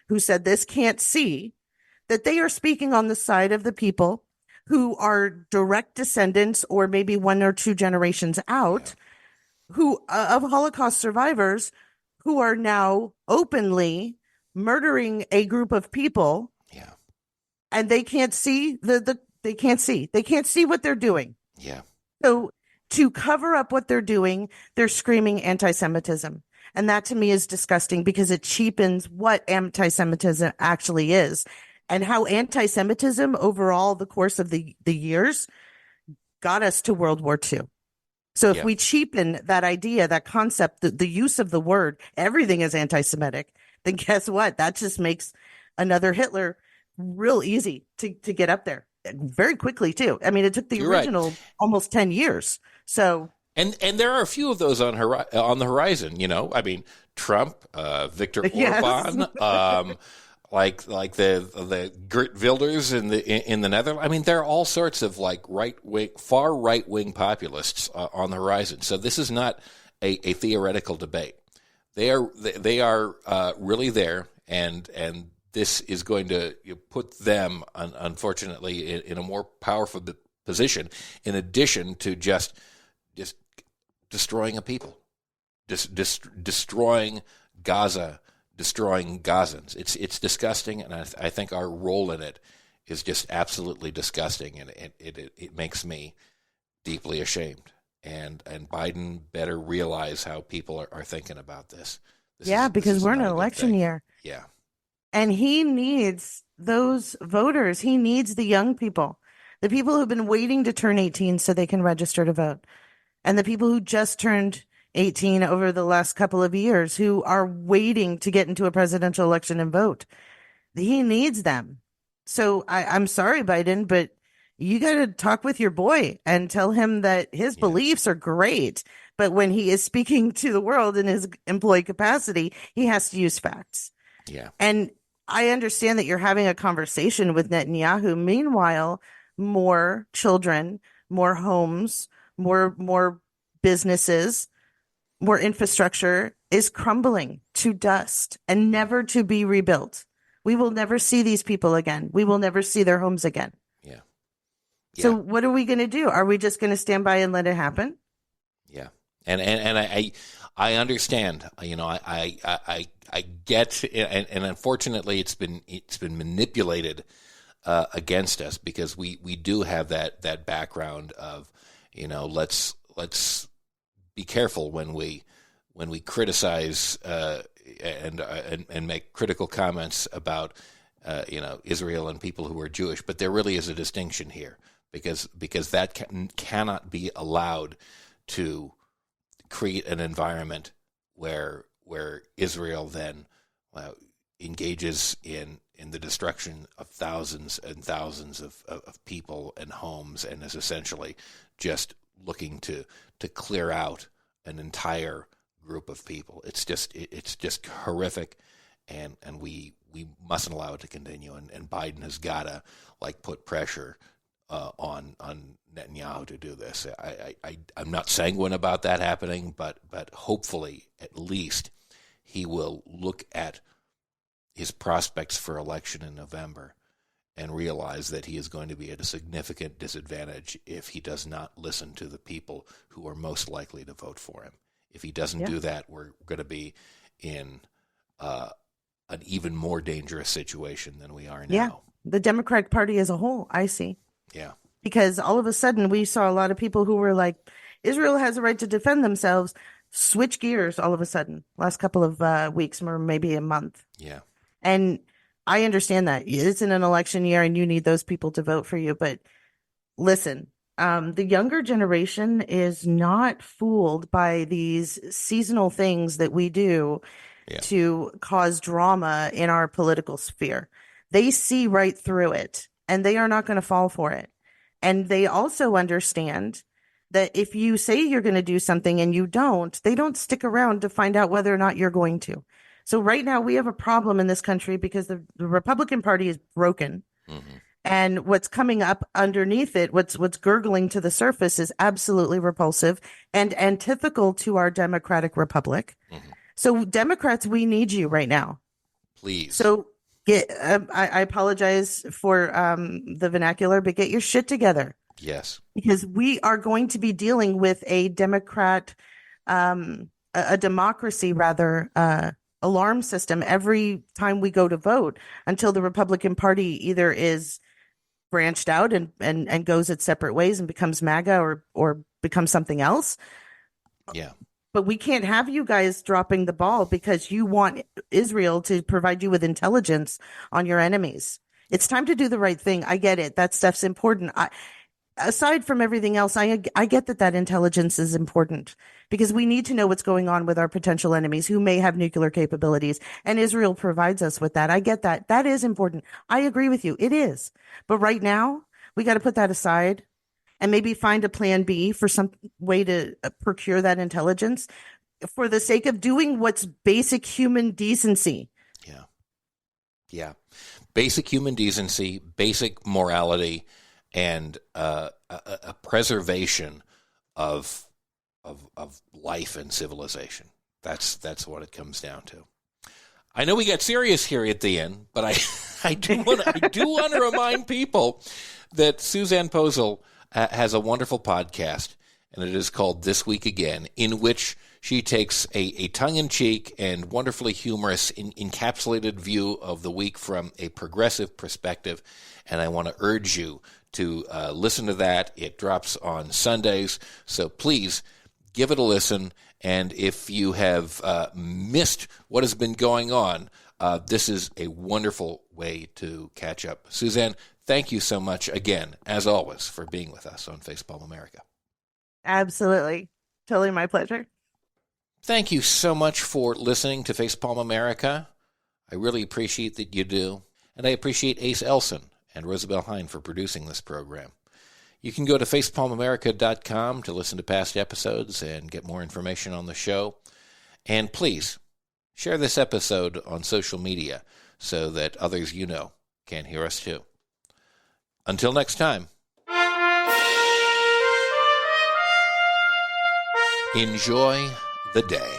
who said this can't see that they are speaking on the side of the people who are direct descendants or maybe one or two generations out who of Holocaust survivors who are now openly murdering a group of people. Yeah. And they can't see they can't see what they're doing. Yeah. So to cover up what they're doing, they're screaming anti-Semitism. And that to me is disgusting because it cheapens what anti-Semitism actually is and how anti-Semitism overall the course of the years got us to World War II. So if we cheapen that idea, that concept, the use of the word, everything is anti-Semitic, then guess what? That just makes another Hitler real easy to get up there very quickly too. I mean, it took the original almost 10 years. So and there are a few of those on the horizon. You know, I mean, Trump, Viktor Orban, like the Geert Wilders in the Netherlands. I mean, there are all sorts of like far right wing populists on the horizon. So this is not a theoretical debate. They are really there, and this is going to put them, unfortunately, in a more powerful position. In addition to just destroying a people, destroying Gaza, destroying Gazans. It's disgusting, and I think our role in it is just absolutely disgusting, and it makes me deeply ashamed. And Biden better realize how people are thinking about this. Because we're in an election year. Yeah. And he needs those voters. He needs the young people, the people who've been waiting to turn 18 so they can register to vote, and the people who just turned 18 over the last couple of years who are waiting to get into a presidential election and vote. He needs them. So I'm sorry, Biden, but you got to talk with your boy and tell him that his beliefs are great. But when he is speaking to the world in his employee capacity, he has to use facts. Yeah. And I understand that you're having a conversation with Netanyahu. Meanwhile, more children, more homes, more businesses, more infrastructure is crumbling to dust and never to be rebuilt. We will never see these people again. We will never see their homes again. Yeah. So what are we going to do? Are we just going to stand by and let it happen? Yeah. And I understand, you know, I get, and unfortunately it's been manipulated against us because we do have that background of, you know, let's be careful when we criticize and make critical comments about you know, Israel and people who are Jewish, but there really is a distinction here because that cannot be allowed to create an environment where Israel then engages in the destruction of thousands and thousands of people and homes and is essentially just looking to clear out an entire group of people. It's just horrific, and we mustn't allow it to continue. And Biden has got to put pressure on Netanyahu to do this. I'm not sanguine about that happening, but hopefully at least he will look at his prospects for election in November and realize that he is going to be at a significant disadvantage if he does not listen to the people who are most likely to vote for him. If he doesn't do that, we're going to be in an even more dangerous situation than we are now. Yeah, the Democratic Party as a whole, I see. Yeah. Because all of a sudden we saw a lot of people who were like, Israel has a right to defend themselves, switch gears all of a sudden, last couple of weeks or maybe a month. Yeah. And I understand that it's in an election year and you need those people to vote for you. But listen, the younger generation is not fooled by these seasonal things that we do to cause drama in our political sphere. They see right through it and they are not going to fall for it. And they also understand that if you say you're going to do something and you don't, they don't stick around to find out whether or not you're going to. So right now we have a problem in this country because the Republican Party is broken. Mm-hmm. And what's coming up underneath it, what's gurgling to the surface is absolutely repulsive and antithetical to our democratic republic. Mm-hmm. So Democrats, we need you right now. Please. So I apologize for the vernacular, but get your shit together Yes. because we are going to be dealing with a democracy rather, alarm system every time we go to vote until the Republican Party either is branched out and goes its separate ways and becomes MAGA or becomes something else. Yeah. But we can't have you guys dropping the ball because you want Israel to provide you with intelligence on your enemies. It's time to do the right thing. I get it. That stuff's important. Aside from everything else, I get that intelligence is important because we need to know what's going on with our potential enemies who may have nuclear capabilities, and Israel provides us with that. I get that. That is important. I agree with you. It is. But right now, we got to put that aside and maybe find a plan B for some way to procure that intelligence for the sake of doing what's basic human decency. Yeah. Yeah. Basic human decency, basic morality, and a preservation of life and civilization. That's what it comes down to. I know we got serious here at the end, but I do want to remind people that Susanne Posel has a wonderful podcast, and it is called This Week Again, in which she takes a tongue-in-cheek and wonderfully humorous encapsulated view of the week from a progressive perspective, and I want to urge you to listen to that. It drops on Sundays, so please give it a listen, and if you have missed what has been going on, this is a wonderful way to catch up. Susanne, thank you so much again, as always, for being with us on Facepalm America. Absolutely. Totally my pleasure. Thank you so much for listening to Facepalm America. I really appreciate that you do. And I appreciate Ace Elson and Rosabelle Hine for producing this program. You can go to facepalmamerica.com to listen to past episodes and get more information on the show. And please, share this episode on social media so that others you know can hear us too. Until next time, enjoy the day.